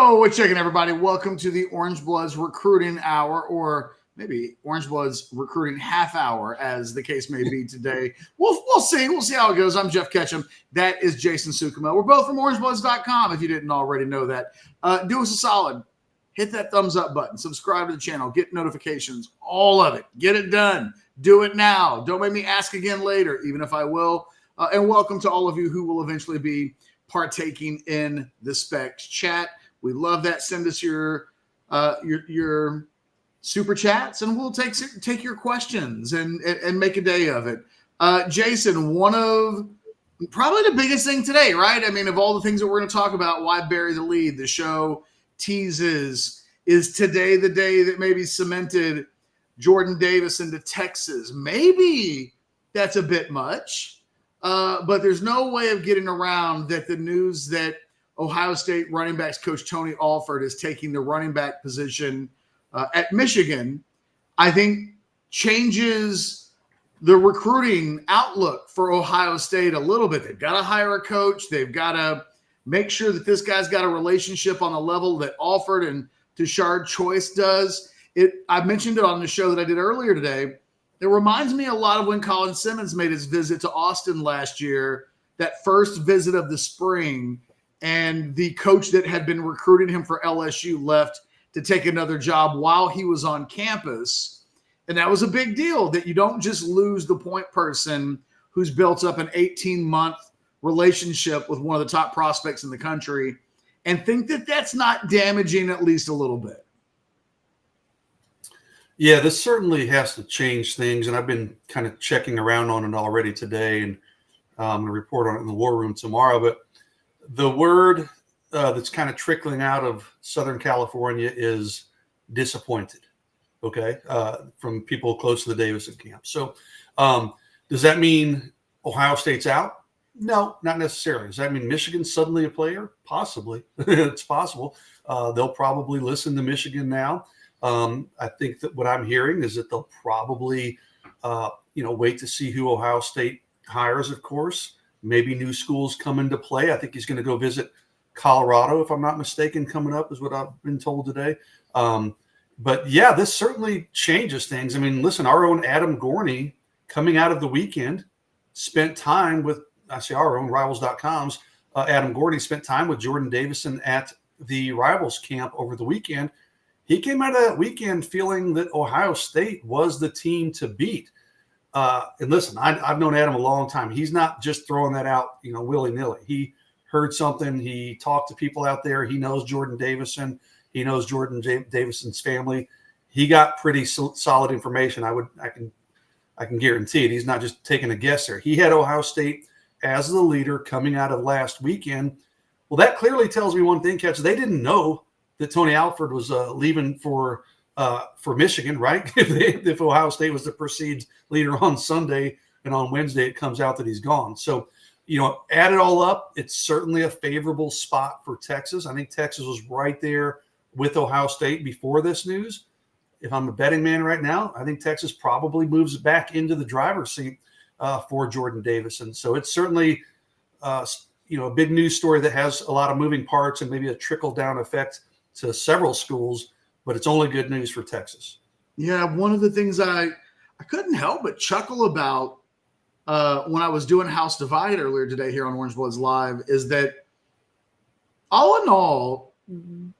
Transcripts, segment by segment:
Yo, what's shaking, everybody? Welcome to the Orange Bloods Recruiting Hour, or maybe Orange Bloods Recruiting Half Hour, as the case may be today. We'll see. We'll see how it goes. I'm Jeff Ketchum. That is Jason Sukumo. We're both from orangebloods.com, if you didn't already know that. Do us a solid. Hit that thumbs up button. Subscribe to the channel. Get notifications. All of it. Get it done. Do it now. Don't make me ask again later, even if I will. And welcome to all of you who will eventually be partaking in the Specs chat. We love that. Send us your super chats, and we'll take your questions and make a day of it. Jason, one of probably the biggest thing today, right? I mean, of all the things that we're going to talk about, why bury the lead? The show teases, is today the day that maybe cemented Jordan Davidson to Texas? Maybe that's a bit much, but there's no way of getting around that the news that Ohio State running backs coach Tony Alford is taking the running back position at Michigan, I think changes the recruiting outlook for Ohio State a little bit. They've got to hire a coach. They've got to make sure that this guy's got a relationship on a level that Alford and Tashard Choice does. I mentioned it on the show that I did earlier today. It reminds me a lot of when Colin Simmons made his visit to Austin last year, that first visit of the spring, and the coach that had been recruiting him for LSU left to take another job while he was on campus. And that was a big deal, that you don't just lose the point person who's built up an 18-month relationship with one of the top prospects in the country, and think that that's not damaging at least a little bit. Yeah, this certainly has to change things, and I've been kind of checking around on it already today, and I'm going to report on it in the War Room tomorrow. But the word that's kind of trickling out of Southern California is disappointed, okay, from people close to the Davidson camp. So does that mean Ohio State's out? No, not necessarily. Does that mean Michigan's suddenly a player? Possibly. It's possible. They'll probably listen to Michigan now. I think that what I'm hearing is that they'll probably, wait to see who Ohio State hires, of course. Maybe new schools come into play. I think he's going to go visit Colorado, if I'm not mistaken, coming up, is what I've been told today. But, yeah, this certainly changes things. I mean, listen, our own Adam Gorney, coming out of the weekend, spent time with, I say our own, Rivals.com's Adam Gorney spent time with Jordan Davidson at the Rivals camp over the weekend. He came out of that weekend feeling that Ohio State was the team to beat. And listen, I've known Adam a long time. He's not just throwing that out, willy-nilly. He heard something. He talked to people out there. He knows Jordan Davison. He knows Jordan Davison's family. He got pretty solid information. I can guarantee it. He's not just taking a guess there. He had Ohio State as the leader coming out of last weekend. Well, that clearly tells me one thing, Catch. They didn't know that Tony Alford was leaving for Michigan, right? If Ohio State was the perceived leader on Sunday, and on Wednesday it comes out that he's gone. So, add it all up, it's certainly a favorable spot for Texas. I think Texas was right there with Ohio State before this news. If I'm a betting man right now, I think Texas probably moves back into the driver's seat for Jordan Davison. So it's certainly, a big news story that has a lot of moving parts and maybe a trickle-down effect to several schools, but it's only good news for Texas. Yeah, one of the things I couldn't help but chuckle about when I was doing House Divide earlier today here on Orange Bloods Live is that, all in all,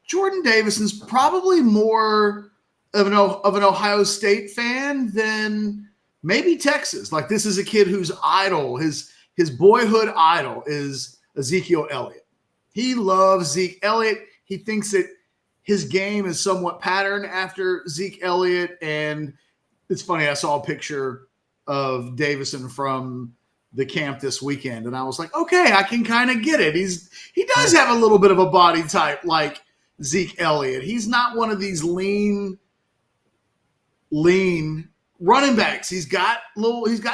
Jordan Davison's probably more of an Ohio State fan than maybe Texas. Like, this is a kid whose idol, his boyhood idol, is Ezekiel Elliott. He loves Zeke Elliott. He thinks that his game is somewhat patterned after Zeke Elliott. And it's funny, I saw a picture of Davison from the camp this weekend, and I was like, okay, I can kind of get it. He does have a little bit of a body type like Zeke Elliott. He's not one of these lean running backs. He's got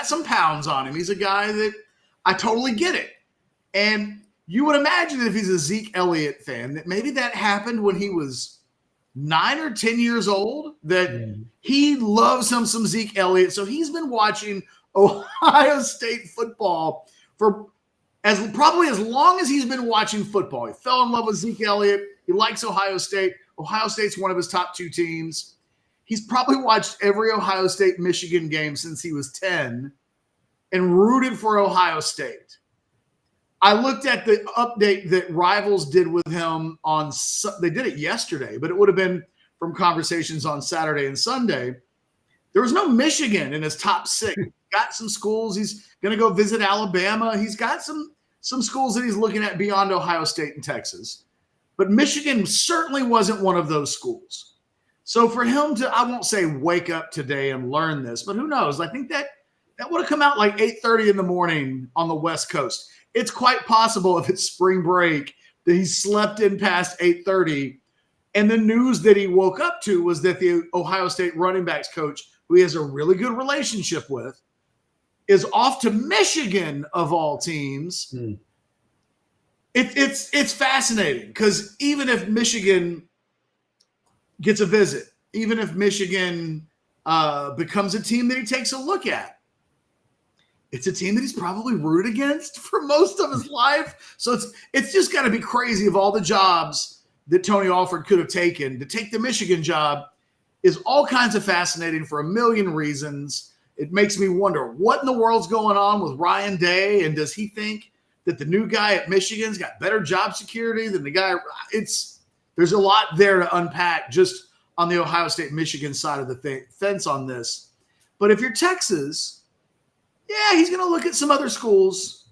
some pounds on him. He's a guy that I totally get it. And you would imagine that if he's a Zeke Elliott fan, that maybe that happened when he was 9 or 10 years old, that he loves some Zeke Elliott. So he's been watching Ohio State football for probably as long as he's been watching football. He fell in love with Zeke Elliott He likes Ohio State. Ohio State's one of his top 2 teams. He's probably watched every Ohio State-Michigan game since he was 10 and rooted for Ohio State. I looked at the update that Rivals did with him they did it yesterday, but it would have been from conversations on Saturday and Sunday. There was no Michigan in his top 6. He's got some schools. He's going to go visit Alabama. He's got some schools that he's looking at beyond Ohio State and Texas. But Michigan certainly wasn't one of those schools. So for him to, I won't say wake up today and learn this, but who knows? I think that would have come out like 8:30 in the morning on the West Coast. It's quite possible if it's spring break that he slept in past 8:30. And the news that he woke up to was that the Ohio State running backs coach, who he has a really good relationship with, is off to Michigan of all teams. It's fascinating because even if Michigan gets a visit, even if Michigan becomes a team that he takes a look at, it's a team that he's probably rooted against for most of his life. So it's just got to be crazy. Of all the jobs that Tony Alford could have taken, to take the Michigan job is all kinds of fascinating for a million reasons. It makes me wonder what in the world's going on with Ryan Day, and does he think that the new guy at Michigan's got better job security than the guy? There's a lot there to unpack just on the Ohio State-Michigan side of the fence on this. But if you're Texas, yeah, he's going to look at some other schools.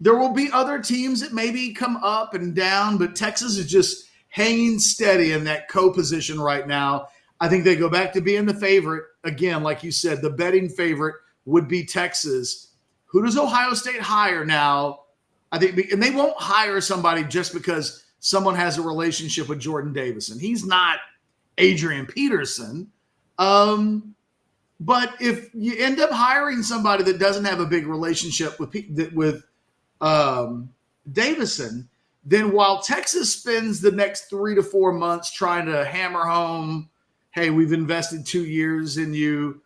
There will be other teams that maybe come up and down, but Texas is just hanging steady in that co-position right now. I think they go back to being the favorite. Again, like you said, the betting favorite would be Texas. Who does Ohio State hire now? I think, and they won't hire somebody just because someone has a relationship with Jordan Davidson. He's not Adrian Peterson. But if you end up hiring somebody that doesn't have a big relationship with Davidson, then while Texas spends the next 3 to 4 months trying to hammer home, hey, we've invested 2 years in you,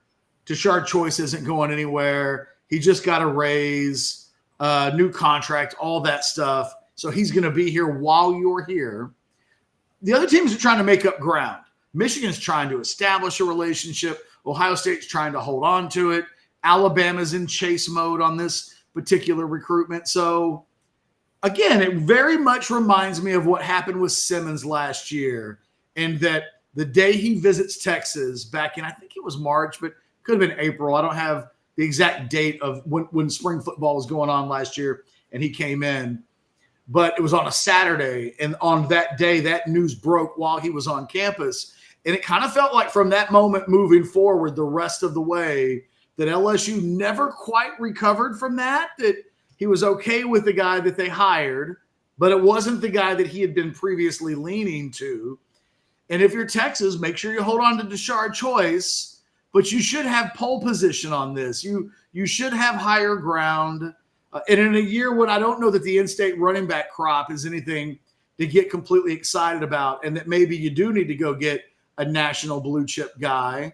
Tashard Choice isn't going anywhere. He just got a raise, new contract, all that stuff. So he's going to be here while you're here. The other teams are trying to make up ground. Michigan's trying to establish a relationship. Ohio State's trying to hold on to it. Alabama's in chase mode on this particular recruitment. So, again, it very much reminds me of what happened with Simmons last year, and that the day he visits Texas back in, I think it was March, but could have been April. I don't have the exact date of when spring football was going on last year and he came in. But it was on a Saturday, and on that day, that news broke while he was on campus. And it kind of felt like from that moment moving forward the rest of the way that LSU never quite recovered from that he was okay with the guy that they hired, but it wasn't the guy that he had been previously leaning to. And if you're Texas, make sure you hold on to Tashard Choice, but you should have pole position on this. You should have higher ground. And in a year when I don't know that the in-state running back crop is anything to get completely excited about, and that maybe you do need to go get a national blue chip guy,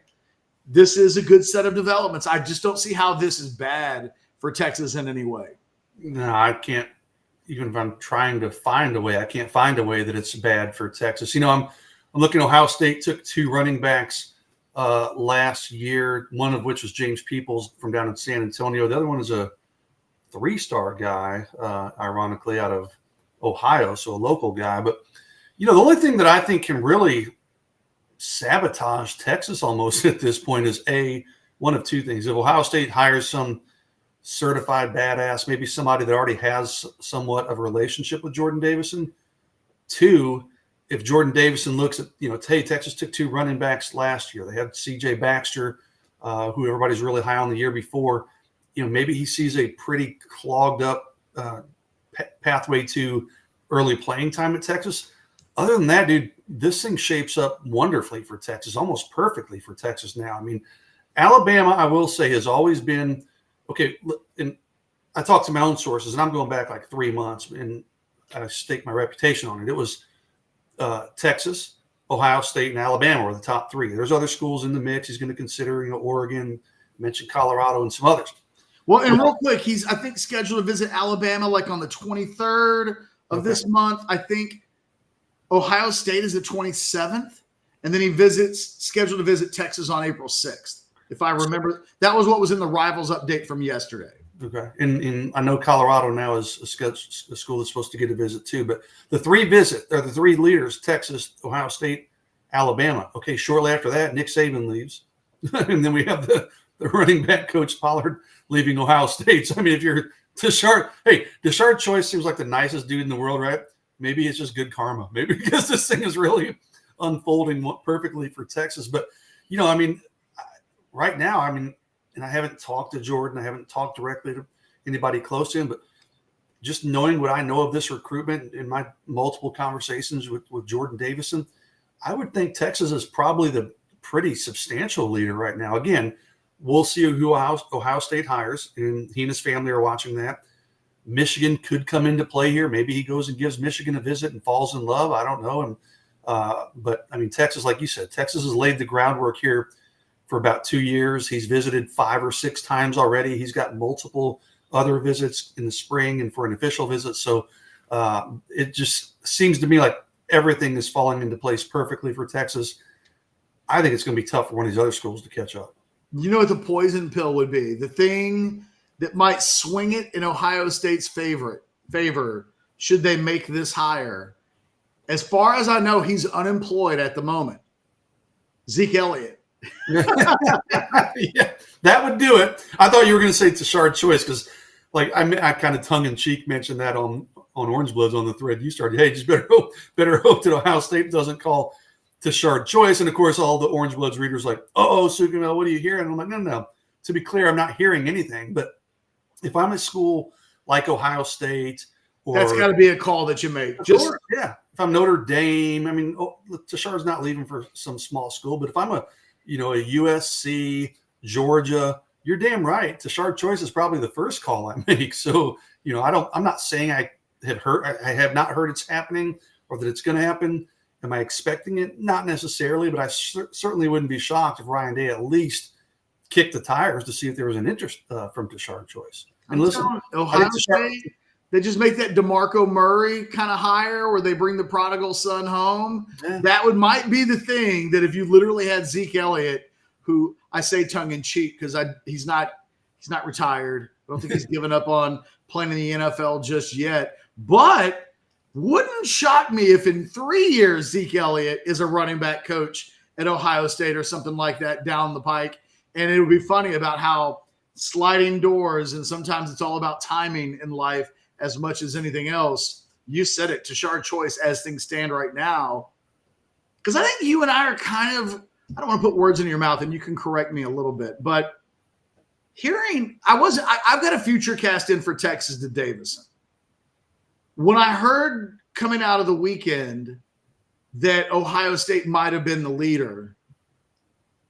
this is a good set of developments. I just don't see how this is bad for Texas in any way. No, I can't. Even if I'm trying to find a way, I can't find a way that it's bad for Texas. You know, I'm looking. Ohio State took 2 running backs last year, one of which was James Peoples from down in San Antonio. The other one is a 3-star guy, ironically, out of Ohio, so a local guy. But, you know, the only thing that I think can really sabotage Texas almost at this point is one of 2 things. If Ohio State hires some certified badass, maybe somebody that already has somewhat of a relationship with Jordan Davidson. 2, if Jordan Davidson looks at, hey, Texas took 2 running backs last year. They had C.J. Baxter, who everybody's really high on the year before. Maybe he sees a pretty clogged up pathway to early playing time at Texas. Other than that, dude, this thing shapes up wonderfully for Texas, almost perfectly for Texas now. I mean, Alabama, I will say, has always been okay. And I talked to my own sources, and I'm going back like 3 months, and I staked my reputation on it. It was Texas, Ohio State, and Alabama were the top 3. There's other schools in the mix. He's going to consider, Oregon, mentioned Colorado, and some others. Well, and real quick, he's, I think, scheduled to visit Alabama like on the 23rd of this month. I think Ohio State is the 27th, and then scheduled to visit Texas on April 6th. If I remember, that was what was in the Rivals update from yesterday. Okay. And I know Colorado now is a school that's supposed to get a visit too, but the three leaders, Texas, Ohio State, Alabama. Okay. Shortly after that, Nick Saban leaves. And then we have the running back coach Pollard leaving Ohio State. So, I mean, if you're Tashard Choice seems like the nicest dude in the world, right? Maybe it's just good karma. Maybe because this thing is really unfolding perfectly for Texas. But, I mean, right now, I mean, and I haven't talked to Jordan. I haven't talked directly to anybody close to him, but just knowing what I know of this recruitment in my multiple conversations with Jordan Davidson, I would think Texas is probably the pretty substantial leader right now. Again, we'll see who Ohio State hires, and he and his family are watching that. Michigan could come into play here. Maybe he goes and gives Michigan a visit and falls in love. I don't know. But I mean, Texas, like you said, Texas has laid the groundwork here for about 2 years. He's visited 5 or 6 times already. He's got multiple other visits in the spring and for an official visit. So it just seems to me like everything is falling into place perfectly for Texas. I think it's going to be tough for one of these other schools to catch up. You know what the poison pill would be? The thing that might swing it in Ohio State's favor should they make this hire. As far as I know, he's unemployed at the moment. Zeke Elliott. Yeah, that would do it. I thought you were going to say Tashard Choice because, like, I kind of tongue in cheek mentioned that on Orange Bloods on the thread you started. Hey, just better hope that Ohio State doesn't call Tashard Choice. And of course, all the Orange Bloods readers like, Sukamel, what are you hearing? And I'm like, no. To be clear, I'm not hearing anything. But if I'm at school like Ohio State, that's got to be a call that you make. Yeah. If I'm Notre Dame, I mean, Tashard's not leaving for some small school. But if I'm a USC, Georgia, you're damn right. Tashard Choice is probably the first call I make. So, I'm not saying I have not heard it's happening or that it's going to happen. Am I expecting it? Not necessarily, but I certainly wouldn't be shocked if Ryan Day at least kicked the tires to see if there was an interest from Tashard Choice. And listen, Ohio State, they just make that DeMarco Murray kind of hire where they bring the prodigal son home. Yeah. That might be the thing that if you literally had Zeke Elliott, who I say tongue in cheek because he's not retired. I don't think he's given up on playing in the NFL just yet. But wouldn't shock me if in 3 years Zeke Elliott is a running back coach at Ohio State or something like that down the pike. And it would be funny about how sliding doors, and sometimes it's all about timing in life as much as anything else. You said it, Tashard Choice as things stand right now. Because I think you and I are kind of, I don't want to put words in your mouth, and you can correct me a little bit, but I've got a future cast in for Texas to Davidson. When I heard coming out of the weekend that Ohio State might have been the leader,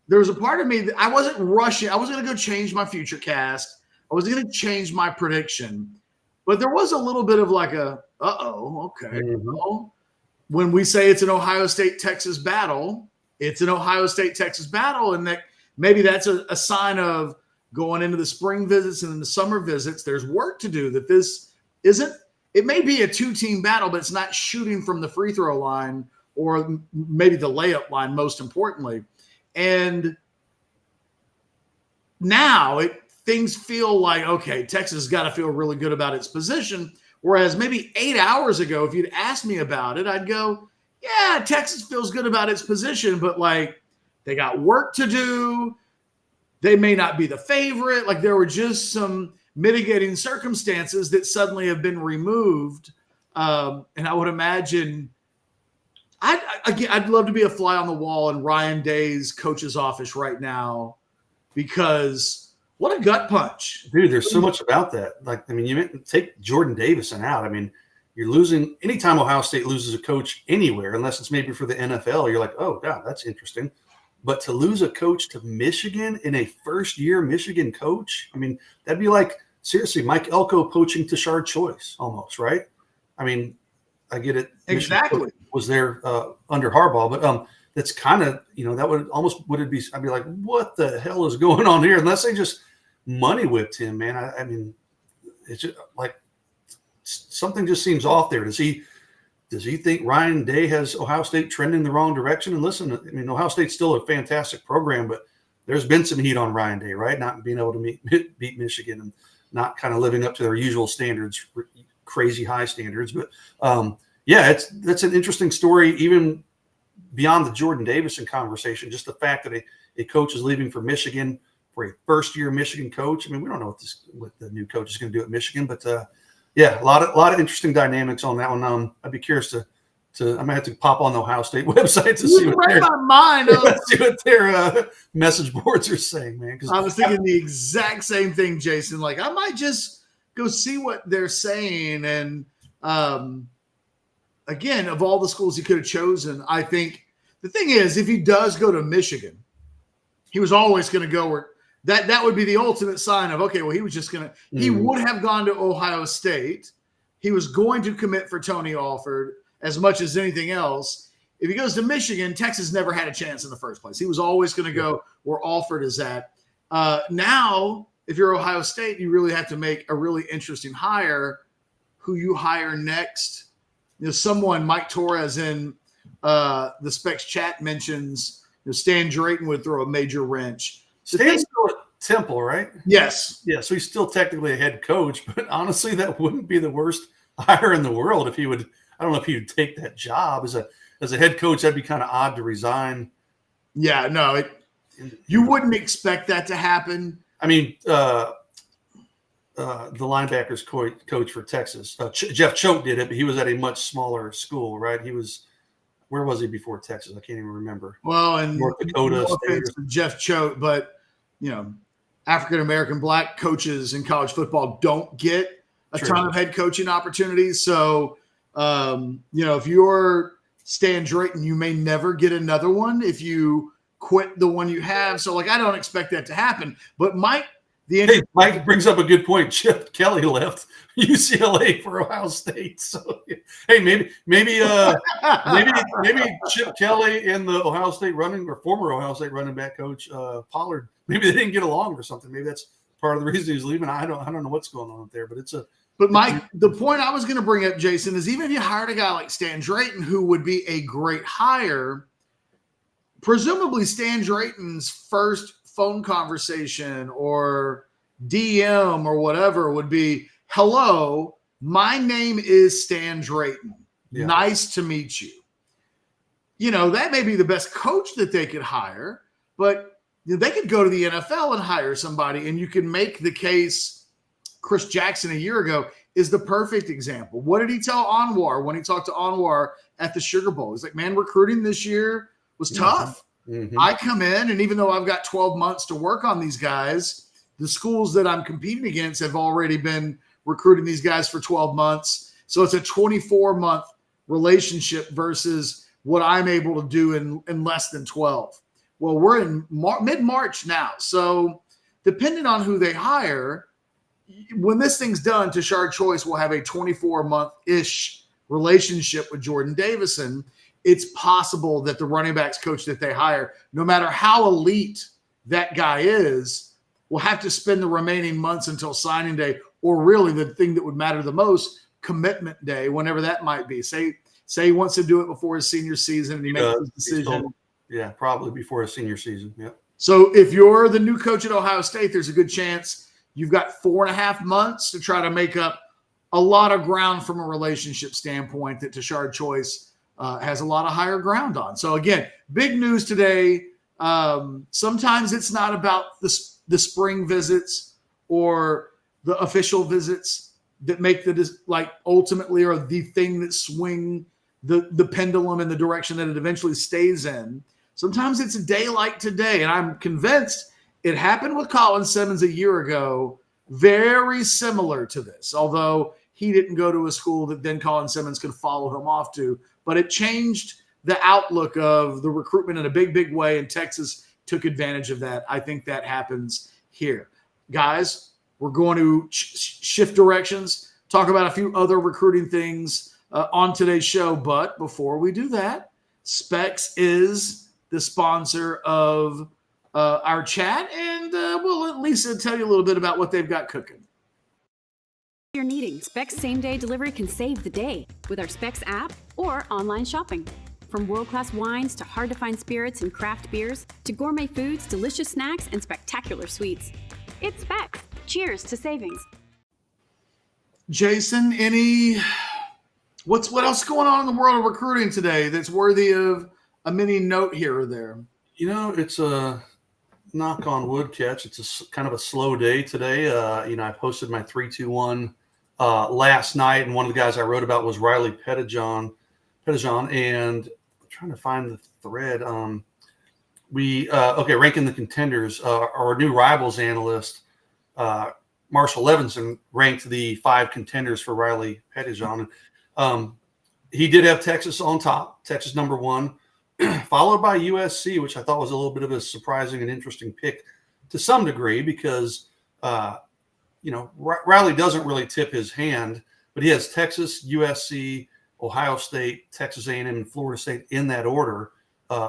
there was a part of me that I wasn't rushing. I wasn't going to go change my future cast. I wasn't going to change my prediction. But there was a little bit of like okay. Mm-hmm. Well, when we say it's an Ohio State-Texas battle, it's an Ohio State-Texas battle, and that maybe that's a sign of going into the spring visits and the summer visits. There's work to do, that this isn't – it may be a two-team battle, but it's not shooting from the free throw line or maybe the layup line, most importantly. And now things feel like, okay, Texas has got to feel really good about its position. Whereas maybe 8 hours ago, if you'd asked me about it, I'd go, yeah, Texas feels good about its position, but like they got work to do. They may not be the favorite. Like there were just some mitigating circumstances that suddenly have been removed. And I would imagine I'd love to be a fly on the wall in Ryan Day's coach's office right now, because what a gut punch. Dude, there's so much about that. Like, I mean, you take Jordan Davidson out. I mean, you're losing – anytime Ohio State loses a coach anywhere, unless it's maybe for the NFL, you're like, oh, God, that's interesting. But to lose a coach to Michigan in a first-year Michigan coach, I mean, that'd be like, seriously, Mike Elko poaching Tashard Choice almost, right? I mean, I get it. Exactly. Was there under Harbaugh, but that's kind of, that would it be, I'd be like, what the hell is going on here? Unless they just money whipped him, man. I mean, it's just like something just seems off there. Does he does he think Ryan Day has Ohio State trending the wrong direction? And listen, I mean, Ohio State's still a fantastic program, but there's been some heat on Ryan Day, right? Not being able to beat Michigan and not kind of living up to their usual standards, crazy high standards. But that's an interesting story, even beyond the Jordan Davidson conversation. Just the fact that a coach is leaving for Michigan, for a first-year Michigan coach. I mean, we don't know what the new coach is going to do at Michigan, but a lot of interesting dynamics on that one. I'd be curious to I might have to pop on the Ohio State website to see what their message boards are saying, man. Because I was thinking the exact same thing, Jason. Like, I might just go see what they're saying. And again, of all the schools he could have chosen, I think the thing is, if he does go to Michigan, he was always going to go where that would be the ultimate sign of, okay, well, he was just going to he would have gone to Ohio State. He was going to commit for Tony Alford as much as anything else. If he goes to Michigan, Texas never had a chance in the first place. He was always going to go where Alford is at. Now, if you're Ohio State, you really have to make a really interesting hire. Who you hire next? Someone, Mike Torres in the Specs chat mentions, Stan Drayton would throw a major wrench. Stan's still at Temple, right? Yes. Yeah, so he's still technically a head coach, but honestly, that wouldn't be the worst hire in the world if he would. I don't know if he would take that job as a head coach. That'd be kind of odd to resign. Yeah, no, you wouldn't expect that to happen. I mean, the linebackers coach for Texas, Jeff Choate did it, but he was at a much smaller school, right? Where was he before Texas? I can't even remember. Well, in North Dakota State. Jeff Choate, but African-American black coaches in college football don't get a ton of head coaching opportunities. So, if you're Stan Drayton, you may never get another one if you quit the one you have. So, I don't expect that to happen. But Mike brings up a good point. Chip Kelly left UCLA for Ohio State. So, hey, maybe Chip Kelly and the Ohio State former Ohio State running back coach Pollard, maybe they didn't get along or something. Maybe that's part of the reason he's leaving. I don't know what's going on up there, but But Mike, the point I was going to bring up, Jason, is even if you hired a guy like Stan Drayton, who would be a great hire, presumably Stan Drayton's first phone conversation or DM or whatever would be, hello, my name is Stan Drayton. Yeah. Nice to meet you. That may be the best coach that they could hire, but they could go to the NFL and hire somebody, and you can make the case. Chris Jackson a year ago is the perfect example. What did he tell Anwar when he talked to Anwar at the Sugar Bowl? He's like, man, recruiting this year was tough. Mm-hmm. I come in, and even though I've got 12 months to work on these guys, the schools that I'm competing against have already been recruiting these guys for 12 months. So it's a 24-month relationship versus what I'm able to do in less than 12. Well, we're in mid-March now. So depending on who they hire, when this thing's done, Tashard Choice will have a 24-month-ish relationship with Jordan Davidson. It's possible that the running backs coach that they hire, no matter how elite that guy is, will have to spend the remaining months until signing day, or really the thing that would matter the most, commitment day, whenever that might be. Say he wants to do it before his senior season and he makes his decision. Yeah, probably before his senior season. Yeah. So if you're the new coach at Ohio State, there's a good chance you've got 4.5 months to try to make up a lot of ground from a relationship standpoint that Tashard Choice has a lot of higher ground on. So again, big news today. Sometimes it's not about the spring visits or the official visits that make ultimately are the thing that swing the pendulum in the direction that it eventually stays in. Sometimes it's a day like today, and I'm convinced it happened with Colin Simmons a year ago, very similar to this, although he didn't go to a school that then Colin Simmons could follow him off to. But it changed the outlook of the recruitment in a big, big way, and Texas took advantage of that. I think that happens here. Guys, we're going to shift directions, talk about a few other recruiting things on today's show. But before we do that, Specs is the sponsor of our chat, and we'll let Lisa tell you a little bit about what they've got cooking. You're needing. Specs same-day delivery can save the day with our Specs app or online shopping. From world-class wines to hard-to-find spirits and craft beers to gourmet foods, delicious snacks, and spectacular sweets. It's Specs. Cheers to savings. Jason, what else is going on in the world of recruiting today that's worthy of a mini note here or there? It's a knock on wood catch. It's kind of a slow day today. I posted my 3-2-1 last night, and one of the guys I wrote about was Riley Pettijohn, and I'm trying to find the thread. Ranking the contenders. Our new rivals analyst, Marsh Levinson, ranked the 5 contenders for Riley Pettijohn. He did have Texas on top, Texas number 1, followed by USC, which I thought was a little bit of a surprising and interesting pick to some degree because, Riley doesn't really tip his hand, but he has Texas, USC, Ohio State, Texas A&M, and Florida State in that order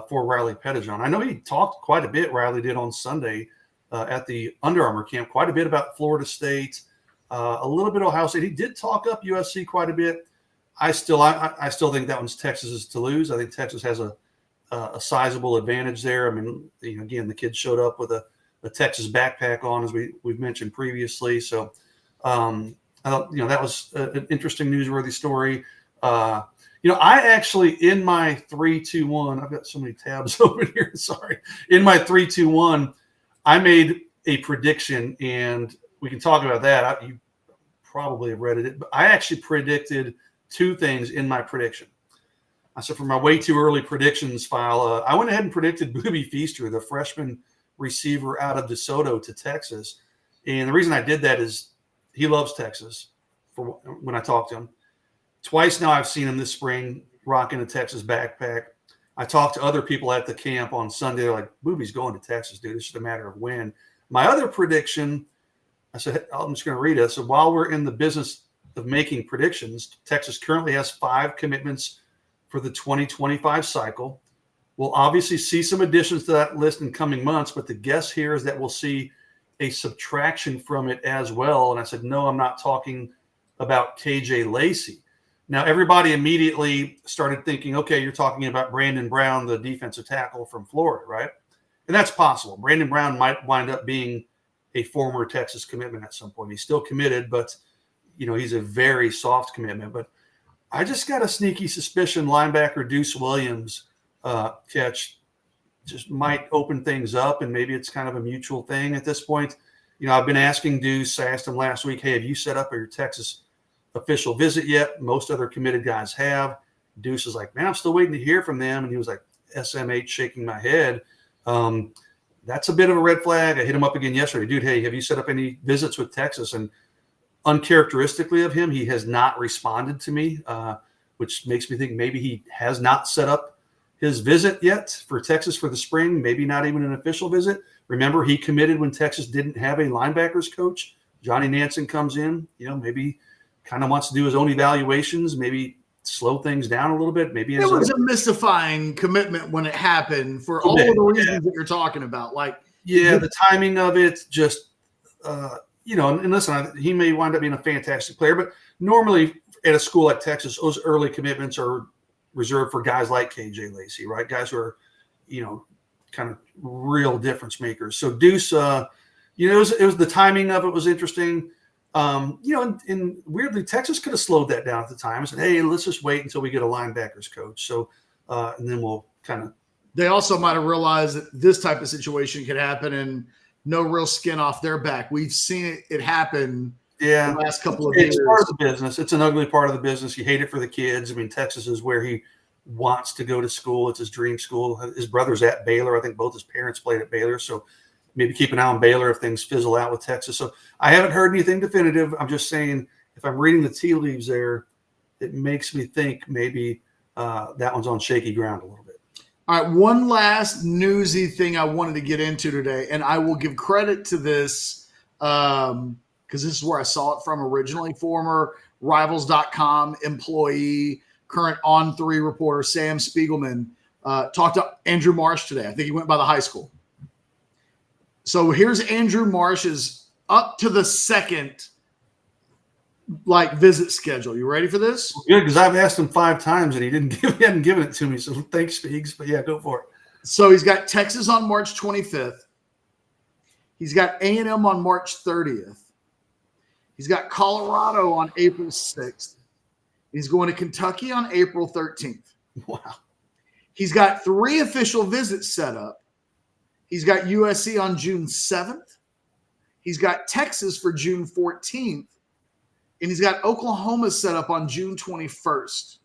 for Riley Pettijohn. I know he talked quite a bit, Riley did on Sunday at the Under Armour camp, quite a bit about Florida State, a little bit Ohio State. He did talk up USC quite a bit. I still think that one's Texas's to lose. I think Texas has a sizable advantage there. I mean, again, the kid showed up with a Texas backpack on, as we've mentioned previously. So I thought, that was an interesting newsworthy story. I actually, in my 3-2-1, I've got so many tabs open here. Sorry. In my 3-2-1, I made a prediction, and we can talk about that. You probably have read it, but I actually predicted 2 things in my prediction. I said, for my way too early predictions file, I went ahead and predicted Booby Feaster, the freshman receiver out of DeSoto, to Texas. And the reason I did that is he loves Texas. For when I talked to him, twice now I've seen him this spring rocking a Texas backpack. I talked to other people at the camp on Sunday. They're like, Booby's going to Texas, dude. It's just a matter of when. My other prediction, I said, I'm just going to read it. So while we're in the business of making predictions, Texas currently has 5 commitments for the 2025 cycle. We'll obviously see some additions to that list in coming months, but the guess here is that we'll see a subtraction from it as well. And I said, no, I'm not talking about KJ Lacey. Now, everybody immediately started thinking, okay, you're talking about Brandon Brown, the defensive tackle from Florida, right? And that's possible. Brandon Brown might wind up being a former Texas commitment at some point. He's still committed, but, he's a very soft commitment. But I just got a sneaky suspicion linebacker Deuce Williams catch just might open things up, and maybe it's kind of a mutual thing at this point. I've been asking Deuce. I asked him last week, hey, have you set up your Texas official visit yet? Most other committed guys have. Deuce is like, man, I'm still waiting to hear from them. And he was like, SMH, shaking my head. That's a bit of a red flag. I hit him up again yesterday. Dude, hey, have you set up any visits with Texas? And uncharacteristically of him, he has not responded to me, which makes me think maybe he has not set up his visit yet for Texas for the spring, maybe not even an official visit. Remember, he committed when Texas didn't have a linebackers coach. Johnny Nansen comes in, maybe kind of wants to do his own evaluations, maybe slow things down a little bit. Maybe it was a mystifying commitment when it happened for all of the reasons that you're talking about. The timing of it just and listen, he may wind up being a fantastic player, but normally at a school like Texas, those early commitments are reserved for guys like KJ Lacey, right? Guys who are, kind of real difference makers. So Deuce, it was the timing of it was interesting. And weirdly, Texas could have slowed that down at the time and said, hey, let's just wait until we get a linebackers coach. So, and then we'll kind of. They also might have realized that this type of situation could happen and no real skin off their back. We've seen it happen the last couple of years. It's part of the business. It's an ugly part of the business. You hate it for the kids. I mean, Texas is where he wants to go to school. It's his dream school. His brother's at Baylor. I think both his parents played at Baylor. So maybe keep an eye on Baylor if things fizzle out with Texas. So I haven't heard anything definitive. I'm just saying, if I'm reading the tea leaves there, it makes me think maybe that one's on shaky ground a little bit. All right, one last newsy thing I wanted to get into today, and I will give credit to this because this is where I saw it from originally. Former Rivals.com employee, current On3 reporter Sam Spiegelman talked to Andrew Marsh today. I think he went by the high school. So here's Andrew Marsh's up to the second like visit schedule. You ready for this? Good, because I've asked him 5 times and he hadn't given it to me. So thanks, Speaks. But yeah, go for it. So he's got Texas on March 25th. He's got A&M on March 30th. He's got Colorado on April 6th. He's going to Kentucky on April 13th. Wow. He's got 3 official visits set up. He's got USC on June 7th. He's got Texas for June 14th. And he's got Oklahoma set up on June 21st.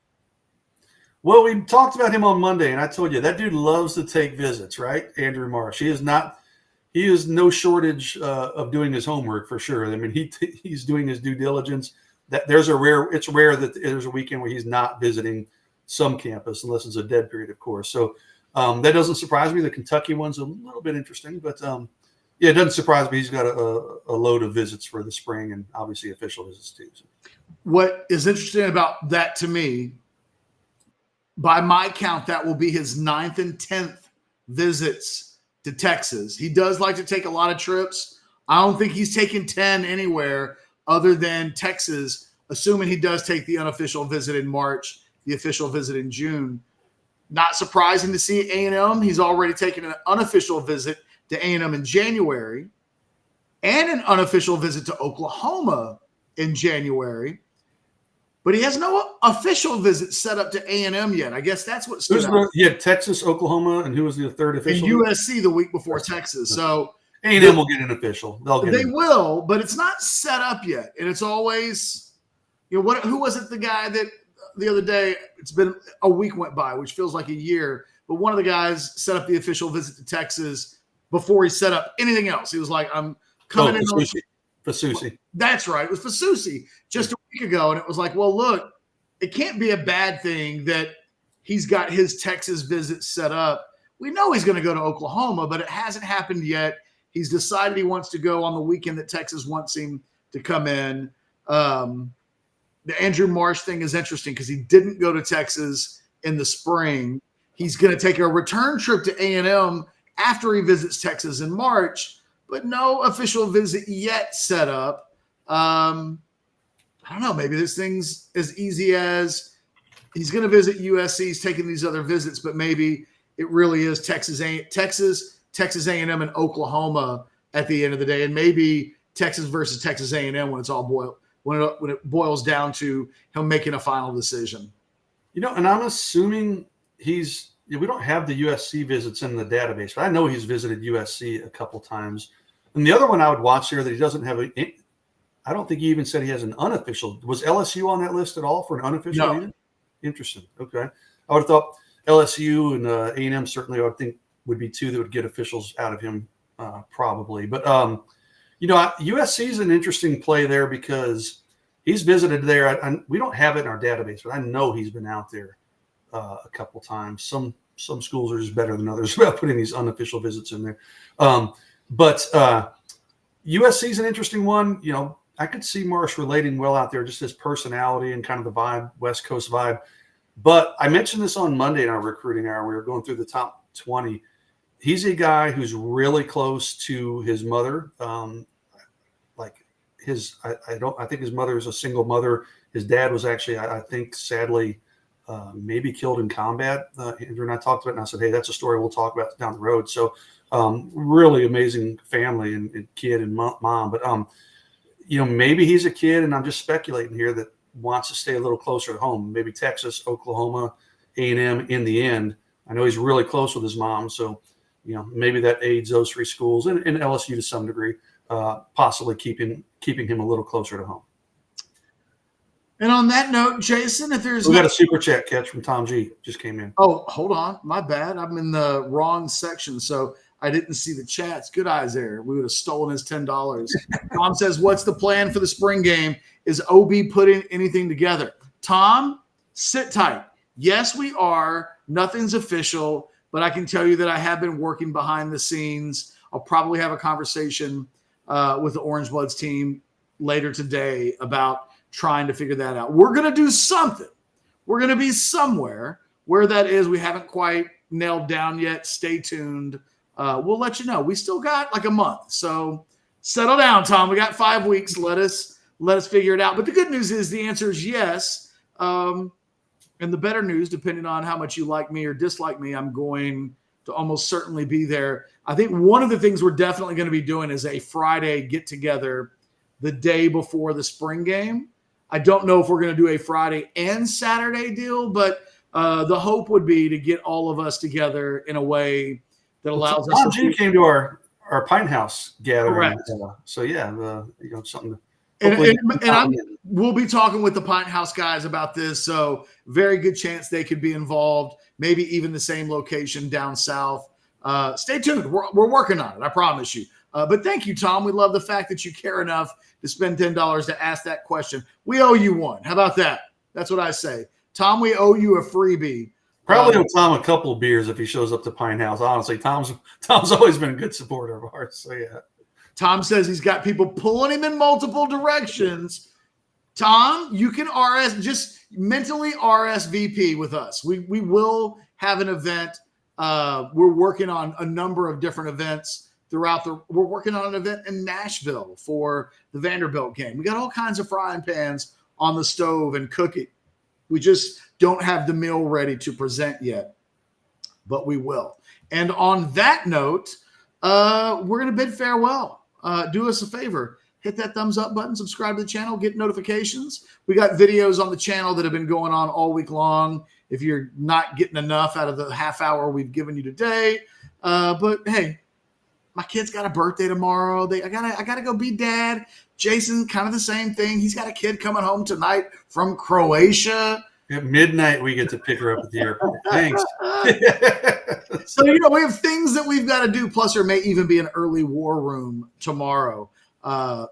Well, we talked about him on Monday, and I told you that dude loves to take visits, right? Andrew Marsh. He is no shortage of doing his homework for sure. I mean, he's doing his due diligence. It's rare that there's a weekend where he's not visiting some campus, unless it's a dead period, of course. So that doesn't surprise me. The Kentucky one's a little bit interesting, but yeah, it doesn't surprise me. He's got a load of visits for the spring and obviously official visits too. So. What is interesting about that to me, by my count, that will be his 9th and 10th visits to Texas. He does like to take a lot of trips. I don't think he's taken 10 anywhere other than Texas, assuming he does take the unofficial visit in March, the official visit in June. Not surprising to see A&M. He's already taken an unofficial visit to A&M in January and an unofficial visit to Oklahoma in January. But he has no official visit set up to A&M yet. I guess that's what stood out. He had Texas, Oklahoma, and who was the third official? And USC the week before Texas. So A&M will get an official. They will, but it's not set up yet. And it's always, who was it, the guy that the other day, it's been a week went by, which feels like a year, but one of the guys set up the official visit to Texas before he set up anything else. He was like, I'm coming in. Fasusi. That's right. It was Fasusi just a week ago. And it was like, well, look, it can't be a bad thing that he's got his Texas visit set up. We know he's going to go to Oklahoma, but it hasn't happened yet. He's decided he wants to go on the weekend that Texas wants him to come in. The Andrew Marsh thing is interesting because he didn't go to Texas in the spring. He's going to take a return trip to A&M after he visits Texas in March, but no official visit yet set up. I don't know. Maybe this thing's as easy as he's going to visit USC. He's taking these other visits, but maybe it really is Texas A&M, and Oklahoma at the end of the day, and maybe Texas versus Texas A&M when it's all boiled. When it boils down to him making a final decision. And I'm assuming we don't have the USC visits in the database, but I know he's visited USC a couple times. And the other one I would watch there that he doesn't have I don't think he even said he has an unofficial. Was LSU on that list at all for an unofficial? No. Either? Interesting. Okay. I would have thought LSU and A&M certainly I would think would be 2 that would get officials out of him probably. But USC is an interesting play there because he's visited there. We don't have it in our database, but I know he's been out there a couple times. Some schools are just better than others about putting these unofficial visits in there. But USC is an interesting one. I could see Marsh relating well out there, just his personality and kind of the vibe, West Coast vibe. But I mentioned this on Monday in our recruiting hour. We were going through the top 20. He's a guy who's really close to his mother. I think his mother is a single mother. His dad was actually, I think, sadly, maybe killed in combat. Andrew and I talked about it, and I said, hey, that's a story we'll talk about down the road. So really amazing family and kid and mom. But, maybe he's a kid, and I'm just speculating here, that wants to stay a little closer to home. Maybe Texas, Oklahoma, A&M in the end. I know he's really close with his mom, so maybe that aids those 3 schools and LSU to some degree, possibly keeping him a little closer to home. And on that note, Jason, if there's we got a super chat catch from Tom G. just came in. Oh, hold on, my bad. I'm in the wrong section, so I didn't see the chats. Good eyes there. We would have stolen his $10. Tom says, "What's the plan for the spring game? Is OB putting anything together?" Tom, sit tight. Yes, we are. Nothing's official, but I can tell you that I have been working behind the scenes. I'll probably have a conversation with the Orange Bloods team later today about trying to figure that out. We're going to do something. We're going to be somewhere. Where that is, we haven't quite nailed down yet. Stay tuned. We'll let you know. We still got like a month. So settle down, Tom. We got 5 weeks. Let us let us figure it out. But the good news is the answer is yes. And the better news, depending on how much you like me or dislike me, I'm going to almost certainly be there. I think one of the things we're definitely going to be doing is a Friday get together the day before the spring game. I don't know if we're going to do a Friday and Saturday deal, but the hope would be to get all of us together in a way that allows us. Tom G came to our Pine House gathering. So yeah, something. We'll be talking with the Pine House guys about this. So very good chance they could be involved. Maybe even the same location down south. Stay tuned. We're working on it. I promise you. But thank you, Tom. We love the fact that you care enough to spend $10 to ask that question. We owe you one. How about that? That's what I say. Tom, we owe you a freebie. Probably owe Tom a couple of beers if he shows up to Pine House. Honestly, Tom's always been a good supporter of ours. So yeah. Tom says he's got people pulling him in multiple directions. Tom, you can just mentally RSVP with us. We will have an event. We're working on a number of different events we're working on an event in Nashville for the Vanderbilt game. We got all kinds of frying pans on the stove and cooking. We just don't have the meal ready to present yet, but we will. And on that note, we're going to bid farewell. Do us a favor. Hit that thumbs up button, subscribe to the channel, get notifications. We got videos on the channel that have been going on all week long. If you're not getting enough out of the half hour we've given you today. But hey, my kid's got a birthday tomorrow. I gotta go be dad. Jason, kind of the same thing. He's got a kid coming home tonight from Croatia. At midnight, we get to pick her up at the airport. Thanks. So, we have things that we've got to do. Plus, there may even be an early war room tomorrow.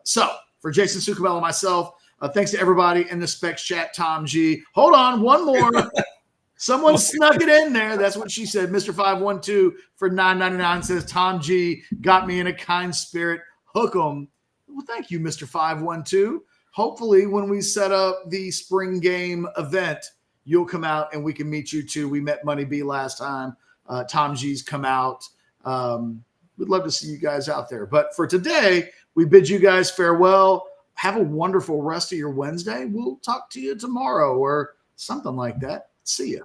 So, for Jason Sucabella and myself, thanks to everybody in the Specs Chat, Tom G. Hold on, one more. Someone snuck it in there. That's what she said. Mr. 512 for $9.99 says, Tom G got me in a kind spirit. Hook 'em. Well, thank you, Mr. 512. Hopefully, when we set up the spring game event, you'll come out and we can meet you too. We met Money B last time. Tom G's come out. We'd love to see you guys out there. But for today, we bid you guys farewell. Have a wonderful rest of your Wednesday. We'll talk to you tomorrow or something like that. See ya.